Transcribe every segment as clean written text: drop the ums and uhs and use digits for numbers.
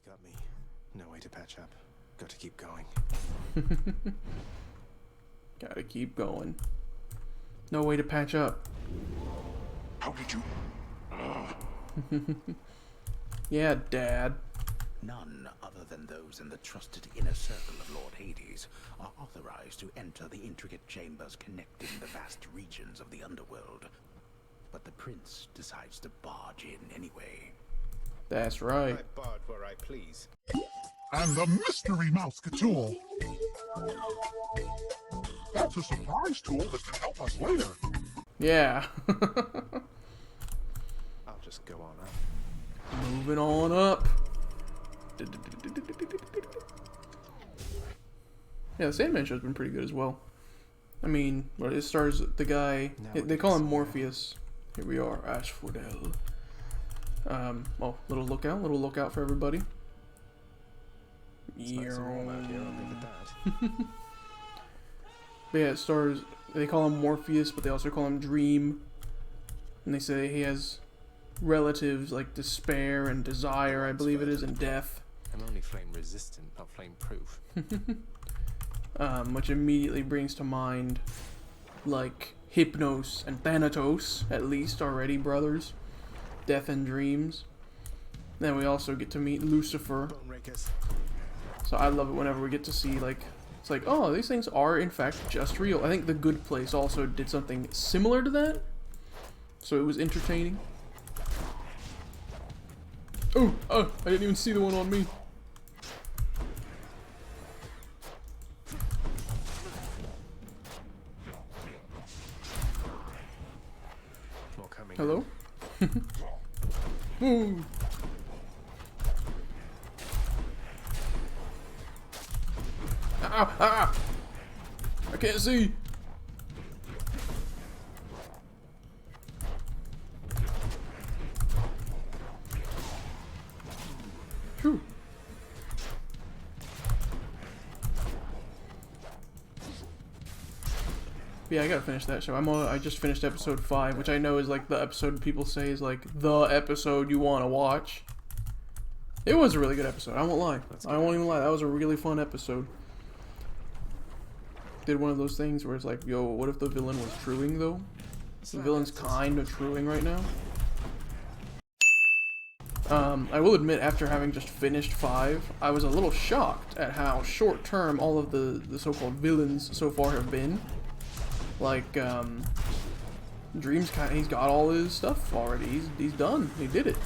got me. No way to patch up. Got to keep going. Gotta keep going. No way to patch up. How did you... Yeah, Dad. None other than those in the trusted inner circle of Lord Hades are authorized to enter the intricate chambers connecting the vast regions of the underworld. But the prince decides to barge in anyway. That's right. I barge where I please. And the mystery mousecatool. That's a surprise tool that can help us later. Yeah. I'll just go on up. Moving on up. Yeah, the Sandman show's been pretty good as well. I mean, well, it stars the guy, they call him Morpheus. Here we are, Asphodel. Well, little lookout for everybody. It's nice and warm out here, I'll give it that. But yeah, it stars, they call him Morpheus, but they also call him Dream. And they say he has relatives like despair and desire, I believe it is, and death. I'm only flame resistant, not flame proof. Which immediately brings to mind, like, Hypnos and Thanatos, at least, already brothers. Death and Dreams. Then we also get to meet Lucifer. Bone rakers. So I love it whenever we get to see, like, it's like, oh, these things are, in fact, just real. I think The Good Place also did something similar to that. So it was entertaining. Oh, I didn't even see the one on me. More coming. Hello? Ooh. Ah! I can't see. Phew. Yeah, I gotta finish that show. I just finished episode 5, which I know is like the episode people say is like the episode you want to watch. It was a really good episode, I won't lie. I won't even lie, that was a really fun episode. Did one of those things where it's like, yo, what if the villain was truing though? The villain's kind of truing right now. I will admit, after having just finished 5, I was a little shocked at how short-term all of the so-called villains so far have been. Like, Dream's he's got all his stuff already. He's done. He did it.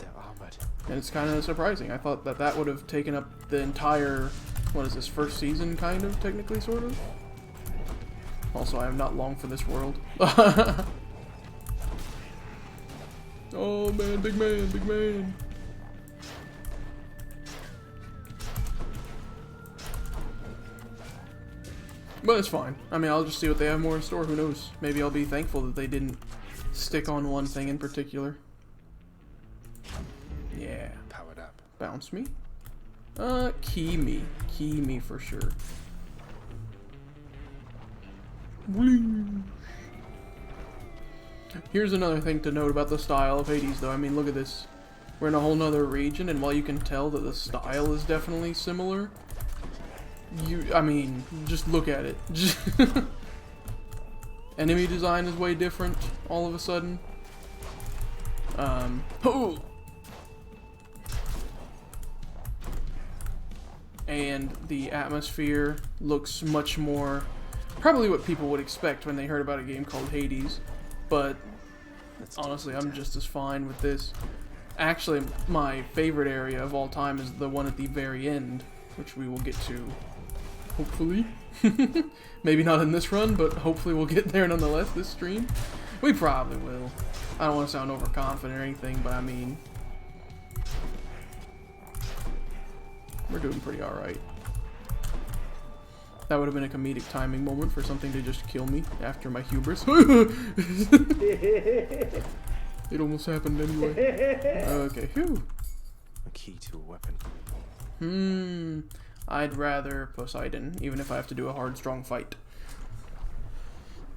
They're armored. And it's kind of surprising. I thought that would have taken up the entire, what is this, first season, kind of, technically, sort of? Also, I am not long for this world. Oh man, big man, big man. But it's fine. I mean, I'll just see what they have more in store. Who knows? Maybe I'll be thankful that they didn't stick on one thing in particular. Yeah. Powered up. Bounce me? Key me. Key me for sure. Whee! Here's another thing to note about the style of Hades, though. I mean, look at this. We're in a whole nother region, and while you can tell that the style is definitely similar, I mean, just look at it. Enemy design is way different, all of a sudden. Oh! And the atmosphere looks much more, probably what people would expect when they heard about a game called Hades. But honestly, I'm just as fine with this. Actually, my favorite area of all time is the one at the very end, which we will get to, hopefully. Maybe not in this run, but hopefully we'll get there nonetheless this stream. We probably will. I don't want to sound overconfident or anything, but I mean, we're doing pretty alright. That would have been a comedic timing moment for something to just kill me after my hubris. It almost happened anyway. Okay, phew. A key to a weapon. I'd rather Poseidon, even if I have to do a hard, strong fight.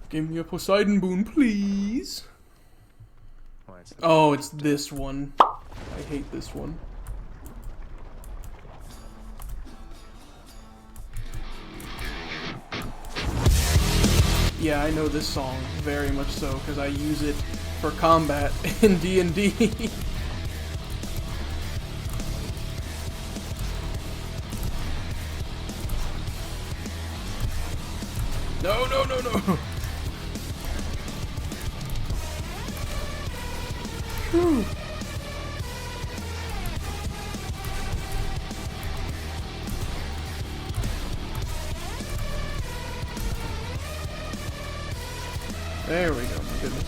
Give me a Poseidon boon, please. Why, it's Oh, it's this one. I hate this one. Yeah, I know this song very much so because I use it for combat in D&D. No, no, no, no. Whew. There we go, my goodness.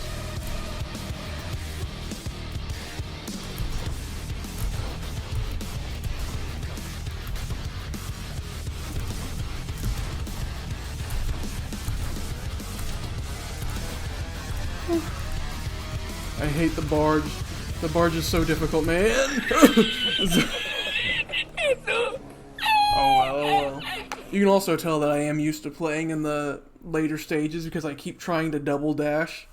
I hate the barge. The barge is so difficult, man. Oh well. You can also tell that I am used to playing in the later stages because I keep trying to double dash.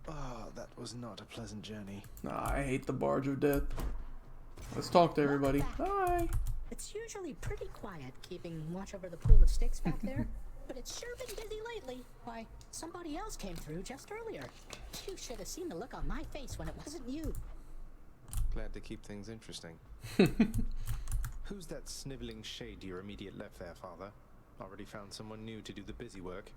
Ah, that was not a pleasant journey. Nah, I hate the barge of death. Let's talk to everybody. Hi. It's usually pretty quiet keeping watch over the pool of sticks back there, but it's sure been busy lately. Why, somebody else came through just earlier. You should have seen the look on my face when it wasn't you. Glad to keep things interesting. Who's that sniveling shade to your immediate left there, Father? Already found someone new to do the busy work.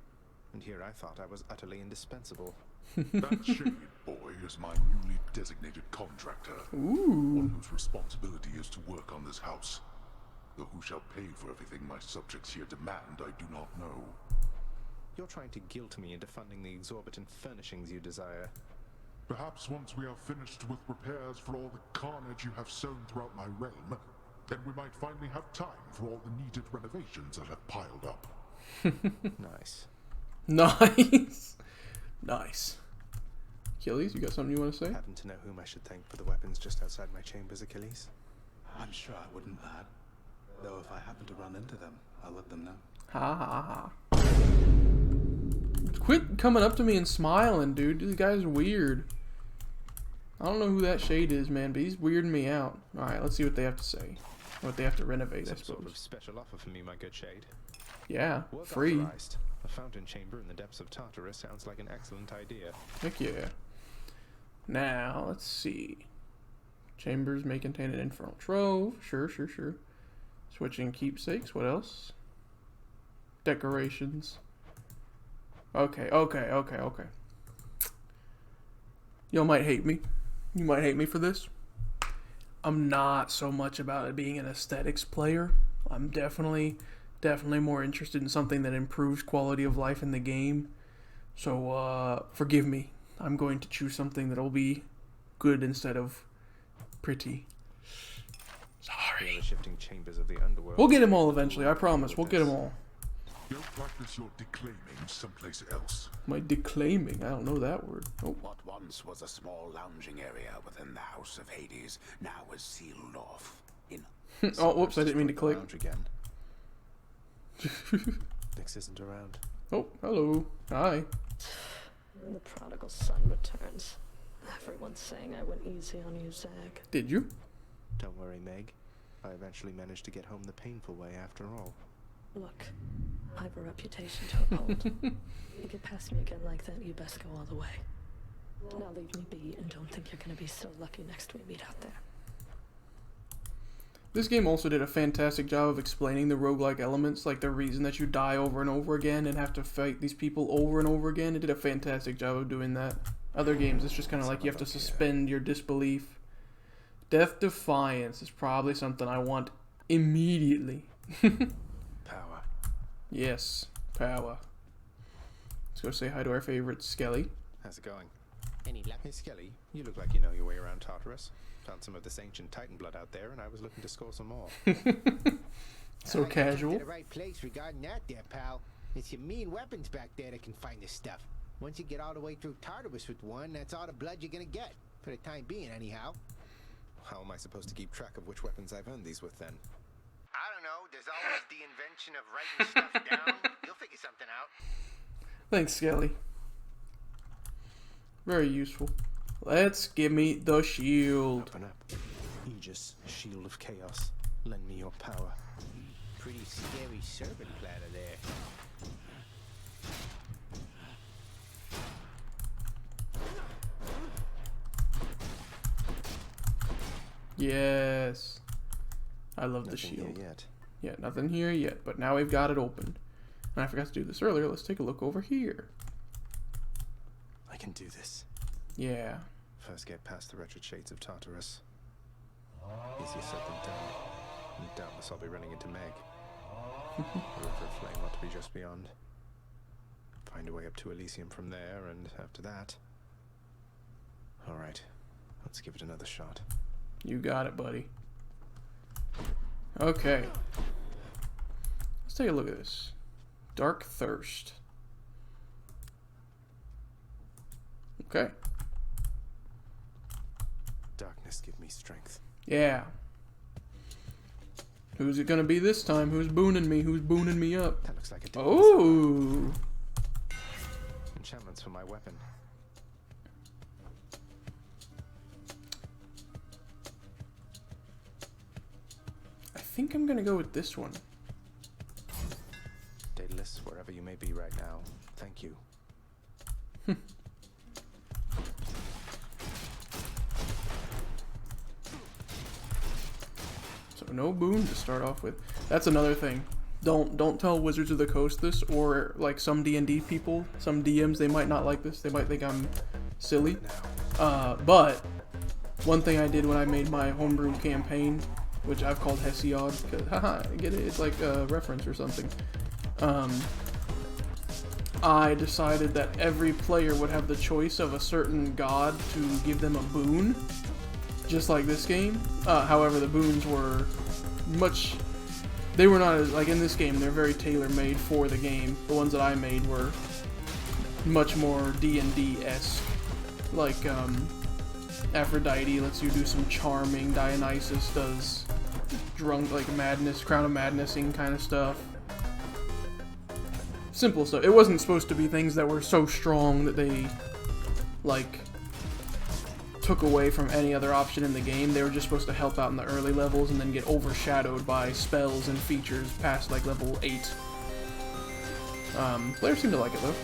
And here I thought I was utterly indispensable. That shade boy is my newly designated contractor. Ooh. One whose responsibility is to work on this house. Though who shall pay for everything my subjects here demand, I do not know. You're trying to guilt me into funding the exorbitant furnishings you desire. Perhaps once we are finished with repairs for all the carnage you have sown throughout my realm, then we might finally have time for all the needed renovations that have piled up. Nice. Nice. Nice. Achilles, you got something you want to say? Happen to know whom I should thank for the weapons just outside my chambers, Achilles? I'm sure I wouldn't, lad. Though if I happen to run into them, I'll let them know. Ha ha ha. Quit coming up to me and smiling, dude. This guy's weird. I don't know who that shade is, man, but he's weirding me out. Alright, let's see what they have to say. What they have to renovate, I Some sort of suppose. special offer for me, my good shade. Yeah, Work free. authorized. A fountain chamber in the depths of Tartarus sounds like an excellent idea. Heck yeah. Now, let's see. Chambers may contain an infernal trove. Sure, sure, sure. Switching keepsakes. What else? Decorations. Okay, okay, okay, okay. Y'all might hate me. You might hate me for this. I'm not so much about it being an aesthetics player. I'm definitely more interested in something that improves quality of life in the game. So, forgive me. I'm going to choose something that'll be good instead of pretty. Sorry. The shifting chambers of the underworld. We'll get them all eventually, I promise. We'll get them all. Go practice your declaiming someplace else. My declaiming, I don't know that word. Oh. What once was a small lounging area within the House of Hades now is sealed off. Oh, whoops, I didn't mean to click. Lounge again. Nix isn't around. Oh, hello. Hi. The prodigal son returns. Everyone's saying I went easy on you, Zag. Did you? Don't worry, Meg. I eventually managed to get home the painful way after all. Look, I have a reputation to uphold. You get past me again like that, you best go all the way. Now leave me be and don't think you're gonna be so lucky next we meet out there. This game also did a fantastic job of explaining the roguelike elements, like the reason that you die over and over again and have to fight these people over and over again. It did a fantastic job of doing that. Other games, it's just kind of like you have to suspend your disbelief. Death Defiance is probably something I want immediately. Power. Yes, power. Let's go say hi to our favorite Skelly. How's it going? Any luck? Hey, Skelly, you look like you know your way around Tartarus. Found some of this ancient Titan blood out there, and I was looking to score some more. So casual. To the right place regarding that there, pal. It's your mean weapons back there that can find this stuff. Once you get all the way through Tartarus with one, that's all the blood you're gonna get. For the time being, anyhow. How am I supposed to keep track of which weapons I've earned these with, then? I don't know. There's always the invention of writing stuff down. You'll figure something out. Thanks, Skelly. Very useful. Let's give me the shield. Open up. Aegis, shield of chaos. Lend me your power. Pretty scary serpent platter there. Yes. I love the Nothing shield. here yet. Yeah, nothing here yet, but now we've got it opened. And I forgot to do this earlier. Let's take a look over here. I can do this. Yeah. First get past the wretched shades of Tartarus. Easier said than done. And doubtless I'll be running into Meg. The River of Flame ought to be just beyond. Find a way up to Elysium from there, and after that... Alright, let's give it another shot. You got it, buddy. Okay. Let's take a look at this. Dark Thirst. Okay. Darkness, give me strength. Yeah. Who's it gonna be this time? Who's booning me? Who's booning me up? That looks like a Oh! enchantments for my weapon. I think I'm gonna go with this one. Daedalus, wherever you may be right now, thank you. So no boon to start off with. That's another thing. Don't tell Wizards of the Coast this, or like some D&D people, some DMs, they might not like this. They might think I'm silly. But one thing I did when I made my homebrew campaign, which I've called Hesiod, because haha, get it? It's like a reference or something. I decided that every player would have the choice of a certain god to give them a boon, just like this game. However, the boons were much... They were not as... Like, in this game, they're very tailor-made for the game. The ones that I made were much more D&D-esque. Like, Aphrodite lets you do some charming. Dionysus does drunk, like, madness, crown of madnessing kind of stuff. Simple stuff. It wasn't supposed to be things that were so strong that they, like, took away from any other option in the game. They were just supposed to help out in the early levels and then get overshadowed by spells and features past, like, level 8. Players seem to like it, though.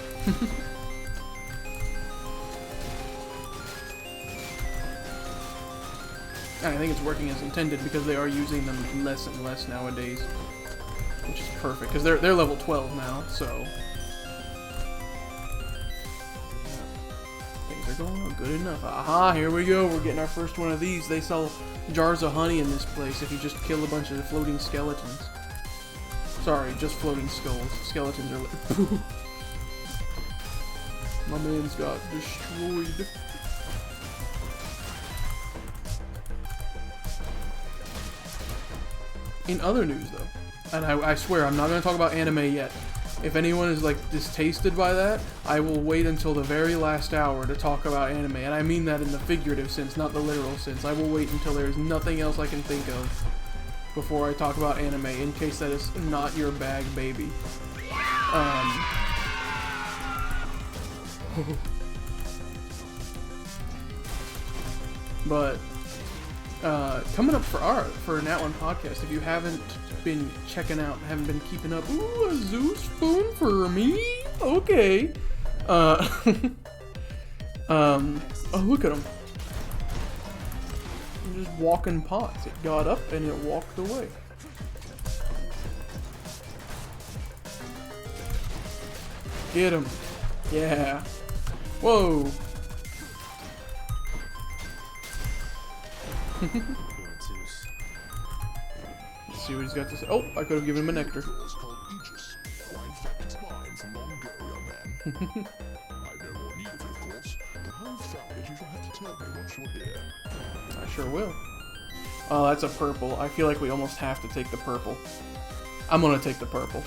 And I think it's working as intended because they are using them less and less nowadays. Which is perfect, because they're level 12 now, so... Things are going on good enough. Aha, here we go, we're getting our first one of these. They sell jars of honey in this place if you just kill a bunch of floating skeletons. Sorry, just floating skulls. Skeletons are... My man's got destroyed. In other news, though, and I swear I'm not going to talk about anime yet. If anyone is, like, distasted by that, I will wait until the very last hour to talk about anime. And I mean that in the figurative sense, not the literal sense. I will wait until there's nothing else I can think of before I talk about anime, in case that is not your bag, baby. But... coming up for Nat One Podcast, if you haven't been checking out, haven't been keeping up, ooh, a Zeus spoon for me? Okay. Oh, look at him. He's just walking pots. It got up and it walked away. Get him. Yeah. Whoa. Let's see what he's got to say. Oh, I could have given him a nectar. I sure will. Oh, that's a purple. I feel like we almost have to take the purple. I'm gonna take the purple.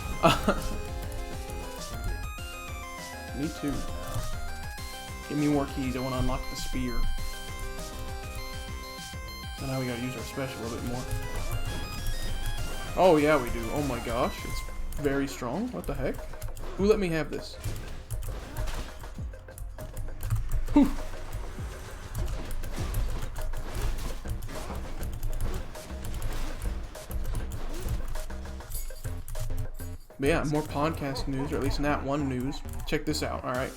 Me too. Give me more keys. I want to unlock the spear. So now we gotta use our special a little bit more. Oh yeah, we do. Oh my gosh, it's very strong. What the heck? Who let me have this? Whew. But yeah, more podcast news, or at least Nat One news. Check this out, alright?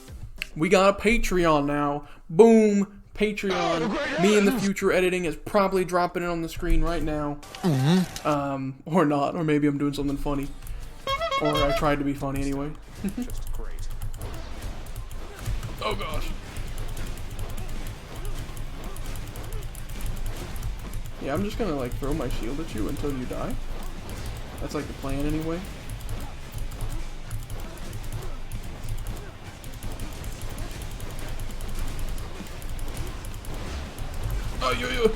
We got a Patreon now. Boom! Patreon. Me in the future editing is probably dropping it on the screen right now. Or not, or maybe I'm doing something funny. Or I tried to be funny anyway. Just great. Oh gosh. Yeah, I'm just gonna like throw my shield at you until you die. That's like the plan anyway. Oh, yo.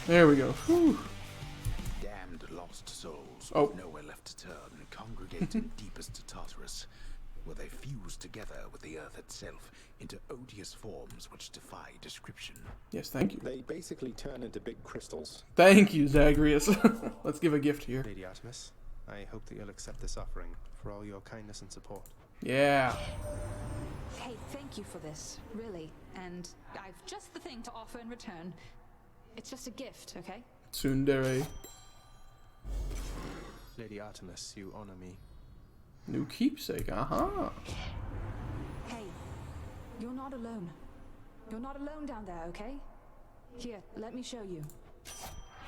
There we go. Whew. Damned lost souls Oh. with nowhere left to turn congregate in deepest Tartarus, where they fuse together with the earth itself into odious forms which defy description. Yes, thank you. They basically turn into big crystals. Thank you, Zagreus. Let's give a gift here. Lady Artemis, I hope that you'll accept this offering for all your kindness and support. Yeah. Hey, thank you for this, really. And I've just the thing to offer in return. It's just a gift, okay? Tsundere. Lady Artemis, you honor me. New keepsake, Hey, you're not alone. You're not alone down there, okay? Here, let me show you.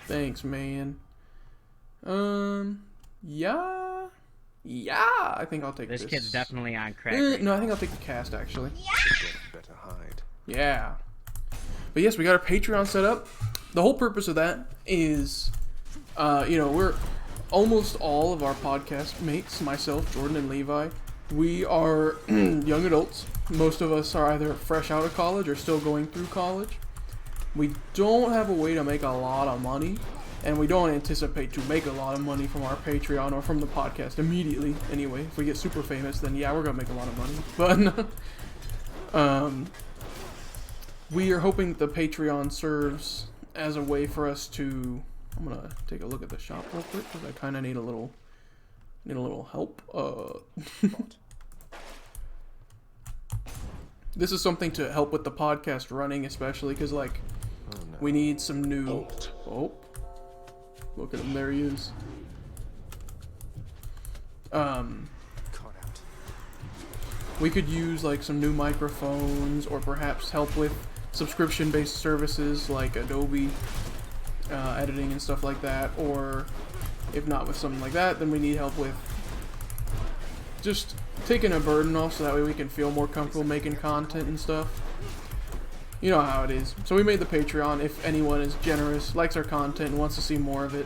Thanks, man. Yeah. Yeah, I think I'll take this. This kid's definitely on crack. Right No, I think I'll take the cast, actually. Better hide. Yeah. But yes, we got our Patreon set up. The whole purpose of that is, we're almost all of our podcast mates, myself, Jordan, and Levi. We are young adults. Most of us are either fresh out of college or still going through college. We don't have a way to make a lot of money, and we don't anticipate to make a lot of money from our Patreon or from the podcast immediately. Anyway, if we get super famous, then yeah, we're gonna make a lot of money. But we are hoping that the Patreon serves as a way for us to. I'm gonna take a look at the shop real quick because I kind of need a little help. This is something to help with the podcast running, especially because we need some new. Oh, look at him! There he is. We could use like some new microphones, or perhaps help with subscription-based services like Adobe editing and stuff like that. Or if not with something like that, then we need help with just taking a burden off, so that way we can feel more comfortable making content and stuff. You know how it is. So we made the Patreon. If anyone is generous, likes our content, and wants to see more of it,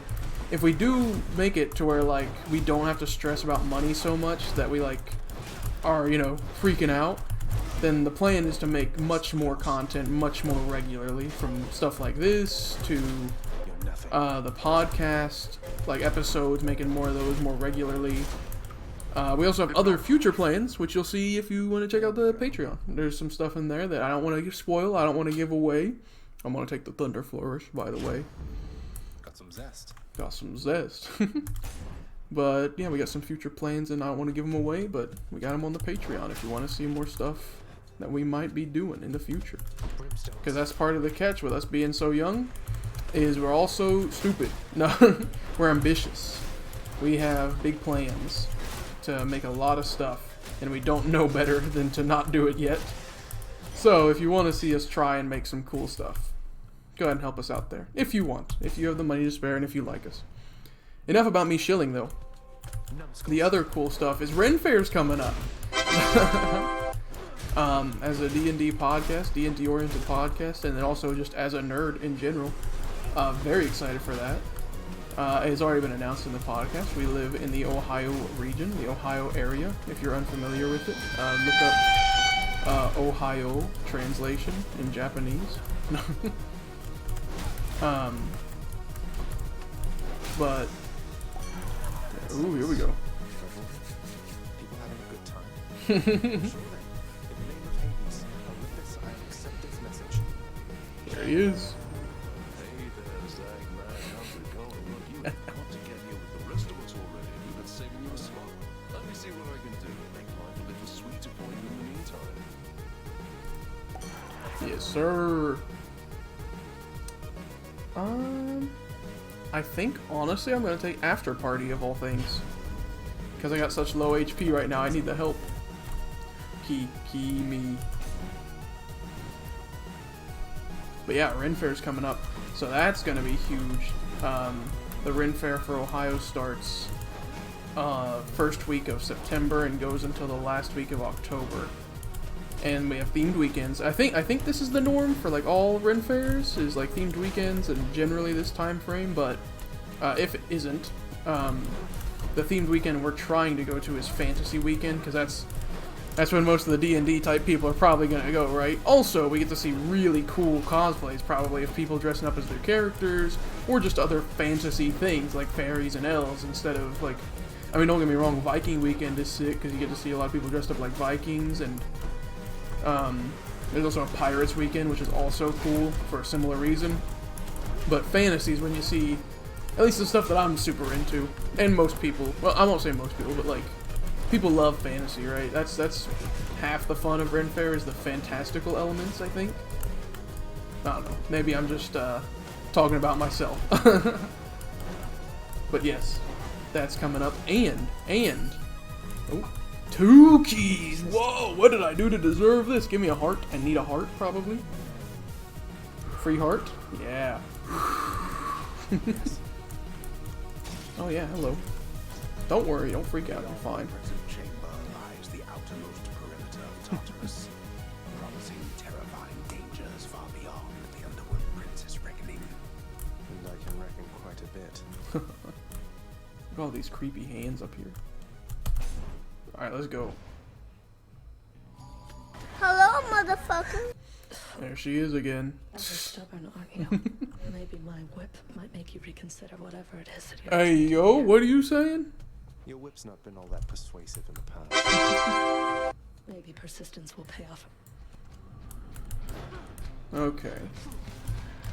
if we do make it to where like we don't have to stress about money so much that we like are freaking out, then the plan is to make much more content much more regularly, from stuff like this to the podcast, like episodes, making more of those more regularly. We also have other future plans, which you'll see if you want to check out the Patreon. There's some stuff in there that I don't want to spoil, I don't want to give away. I'm going to take the Thunder Flourish, by the way. Got some zest. Got some zest. But yeah, we got some future plans, and I don't want to give them away, but we got them on the Patreon if you want to see more stuff that we might be doing in the future. Because that's part of the catch with us being so young, is we're also stupid. No, we're ambitious. We have big plans to make a lot of stuff, and we don't know better than to not do it yet. So if you want to see us try and make some cool stuff, go ahead and help us out there if you want, if you have the money to spare, and if you like us. Enough about me shilling, though. The other cool stuff is Ren Fair's coming up. As a D&D podcast, D&D oriented podcast, and then also just as a nerd in general. Very excited for that. It's already been announced in the podcast. We live in the Ohio region, the Ohio area, if you're unfamiliar with it. Look up Ohio translation in Japanese. But ooh, here we go. People having a good time. In the name of Hades, with this I accept this message. There he is. Hey there, Zagman. How's it going? Look, you have got to get here with the rest of us already. We've been saving you a spot. Let me see what I can do to make life a little sweeter for you in the meantime. Yes, sir. I think, honestly, I'm going to take After Party of all things. because I got such low HP right now, I need the help. Key me. But yeah, Ren Fair's coming up, so that's gonna be huge. The Ren Fair for Ohio starts first week of September and goes until the last week of October. And we have themed weekends. I think this is the norm for like all Ren Fairs, is like themed weekends and generally this time frame, but if it isn't, the themed weekend we're trying to go to is Fantasy Weekend, because that's when most of the D&D type people are probably going to go, right? Also, we get to see really cool cosplays, probably, of people dressing up as their characters, or just other fantasy things, like fairies and elves, instead of, like... I mean, don't get me wrong, Viking Weekend is sick, because you get to see a lot of people dressed up like Vikings, and... there's also a Pirates Weekend, which is also cool, for a similar reason. But fantasy is when you see, at least the stuff that I'm super into, and most people, well, I won't say most people, but, like... People love fantasy, right? That's half the fun of Ren Fair, is the fantastical elements, I think. I don't know. Maybe I'm just talking about myself. But yes, that's coming up. And oh, 2 keys. Whoa! What did I do to deserve this? Give me a heart. I need a heart, probably. Free heart. Yeah. Oh yeah. Hello. Don't worry. Don't freak out. I'm fine. The outermost perimeter of Tartarus, promising terrifying dangers far beyond the underworld princess reckoning. And I can reckon quite a bit. Look at all these creepy hands up here. Alright, let's go. Hello, motherfucker. There she is again. Never stubborn, are you? Maybe my whip might make you reconsider whatever it is that you're Hey, yo, what are you saying? Your whip's not been all that persuasive in the past. Maybe persistence will pay off. Okay.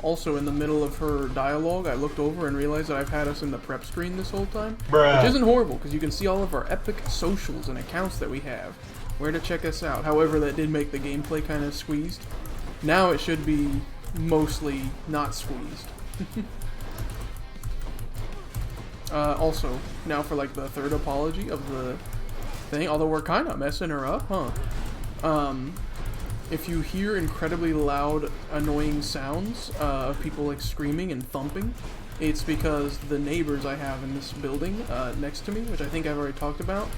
Also, in the middle of her dialogue, I looked over and realized that I've had us in the prep screen this whole time. Bruh. Which isn't horrible, because you can see all of our epic socials and accounts that we have. Where to check us out. However, that did make the gameplay kind of squeezed. Now it should be mostly not squeezed. Also, now for like the third apology of the thing, although we're kind of messing her up, huh? If you hear incredibly loud, annoying sounds of people like screaming and thumping, it's because the neighbors I have in this building next to me, which I think I've already talked about,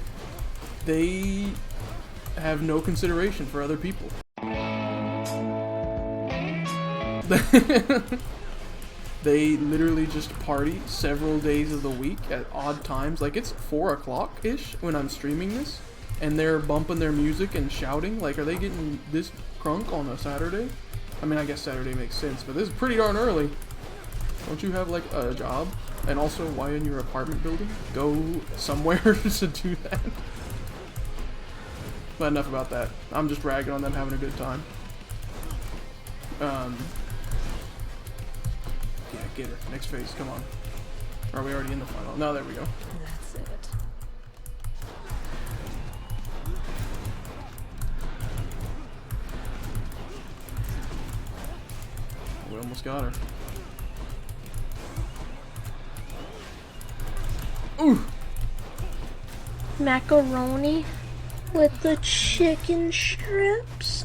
they have no consideration for other people. They literally just party several days of the week at odd times. Like, it's 4 o'clock-ish when I'm streaming this, and they're bumping their music and shouting. Like, are they getting this crunk on a Saturday? I mean, I guess Saturday makes sense, but this is pretty darn early. Don't you have, like, a job? And also, why in your apartment building? Go somewhere to do that. But enough about that. I'm just ragging on them having a good time. Yeah, get her. Next phase, come on. Or are we already in the final? No, there we go. That's it. We almost got her. Ooh! Macaroni with the chicken strips.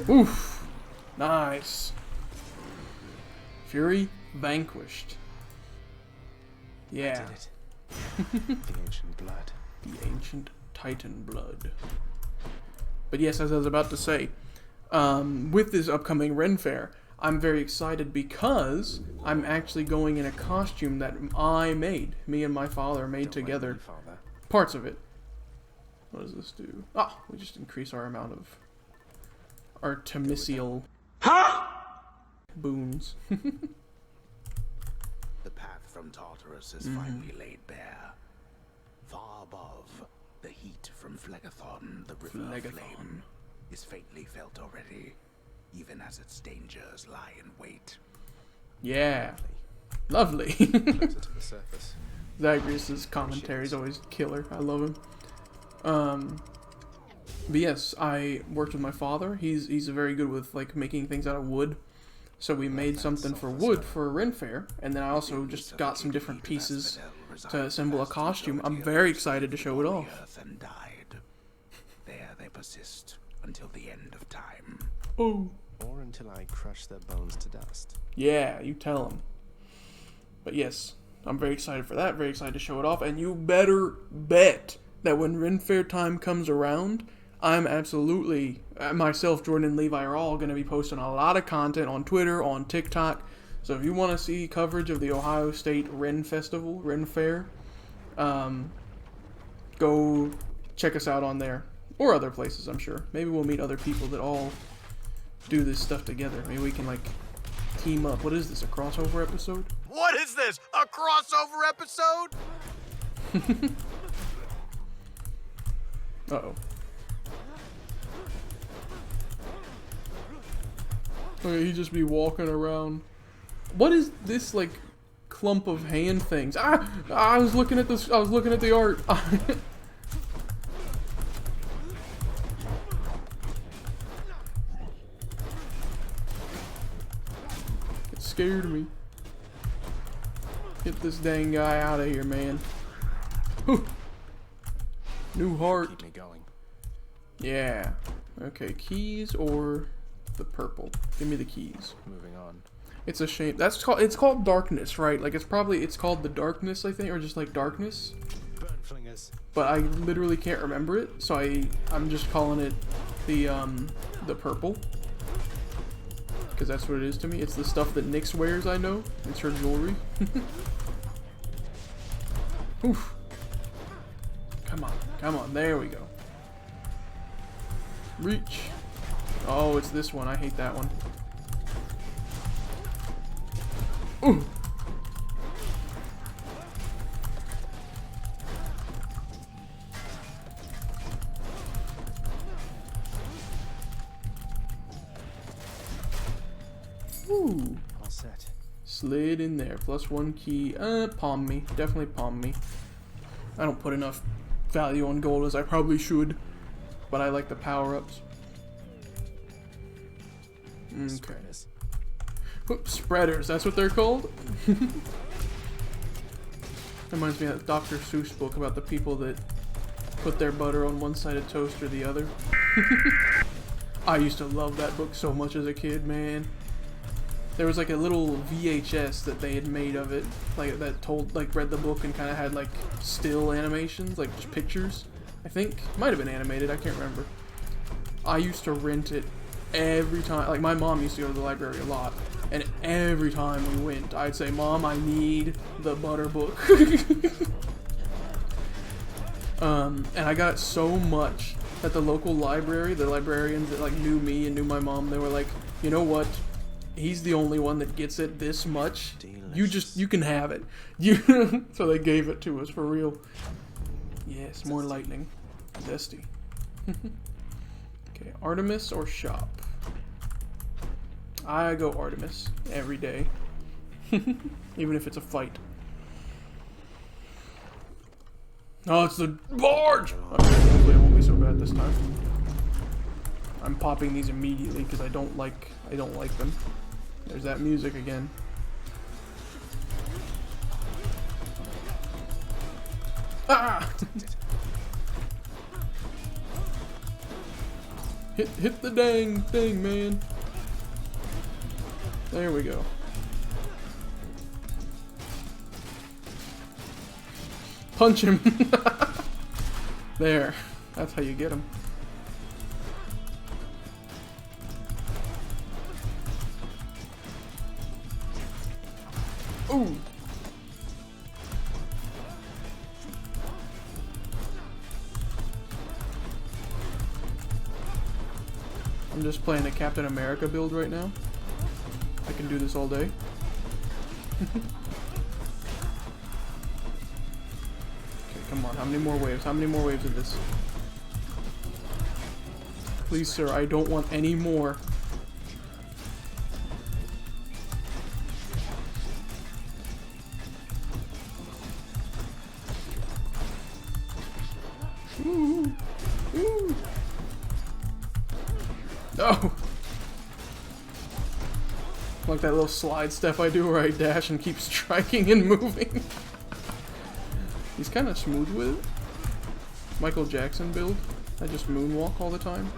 Oof! Nice. Fury vanquished. Yeah. I did it. The ancient blood. The ancient Titan blood. But yes, as I was about to say, with this upcoming Ren Fair, I'm very excited because I'm actually going in a costume that I made. Me and my father made together. Father. Parts of it. What does this do? Ah, we just increase our amount of artemisial boons. The path from Tartarus is finally laid bare. Far above, the heat from Phlegethon, the river of flame, is faintly felt already, even as its dangers lie in wait. Yeah. Lovely. Closer to the surface. Zagreus's commentary is always killer. I love him. But yes, I worked with my father. He's very good with like making things out of wood. So we made something for wood for a Ren Fair, and then I also just got some different pieces to assemble a costume. I'm very excited to show it off. And died. There they persist until the end of time. Oh. Or until I crush their bones to dust. Yeah, you tell them. But yes, I'm very excited for that. Very excited to show it off. And you better bet that when Ren Fair time comes around, I'm absolutely, myself, Jordan, and Levi are all going to be posting a lot of content on Twitter, on TikTok. So if you want to see coverage of the Ohio State Ren Festival, Ren Fair, go check us out on there. Or other places, I'm sure. Maybe we'll meet other people that all do this stuff together. Maybe we can, like, team up. What is this, a crossover episode? What is this? A crossover episode? Uh-oh. Okay, he just be walking around. What is this, like, clump of hand things? I was looking at this. I was looking at the art. It scared me. Get this dang guy out of here, man. Whew. New heart. Keep me going. Yeah. Okay, keys or the purple? Give me the keys. Moving on. It's a shame. It's called darkness, right? Like it's called the darkness, I think, or just like darkness. Burn flingers. But I literally can't remember it, so I'm just calling it the purple. Because that's what it is to me. It's the stuff that Nyx wears, I know. It's her jewelry. Oof. Come on, there we go. Reach. Oh, it's this one. I hate that one. Ooh. Ooh. All set. Slid in there. +1 key. Palm me. Definitely palm me. I don't put enough value on gold as I probably should, but I like the power-ups. Okay. Spreaders. Oops, spreaders, that's what they're called? Reminds me of that Dr. Seuss book about the people that put their butter on one side of toast or the other. I used to love that book so much as a kid, man. There was like a little VHS that they had made of it, like that read the book and kind of had like still animations, like just pictures. I think might have been animated. I can't remember. I used to rent it every time. Like my mom used to go to the library a lot, and every time we went, I'd say, "Mom, I need the butter book." And I got it so much that the local library, the librarians that like knew me and knew my mom, they were like, "You know what? He's the only one that gets it this much. Delicious. You can have it." So they gave it to us for real. Yes, more lightning. Zesty. Okay, Artemis or shop? I go Artemis every day. Even if it's a fight. Oh, it's the barge! Okay, hopefully it won't be so bad this time. I'm popping these immediately because I don't like them. There's that music again. Ah! Hit the dang thing, man. There we go. Punch him. There. That's how you get him. Ooh. I'm just playing a Captain America build right now. I can do this all day. Okay, come on. How many more waves? How many more waves of this? Please, sir, I don't want any more. Ooh. Ooh. No! Like that little slide step I do where I dash and keep striking and moving. He's kind of smooth with it. Michael Jackson build. I just moonwalk all the time.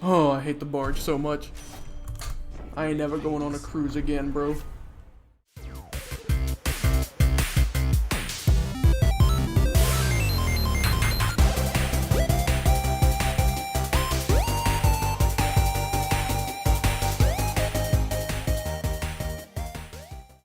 Oh, I hate the barge so much. I ain't never going on a cruise again, bro.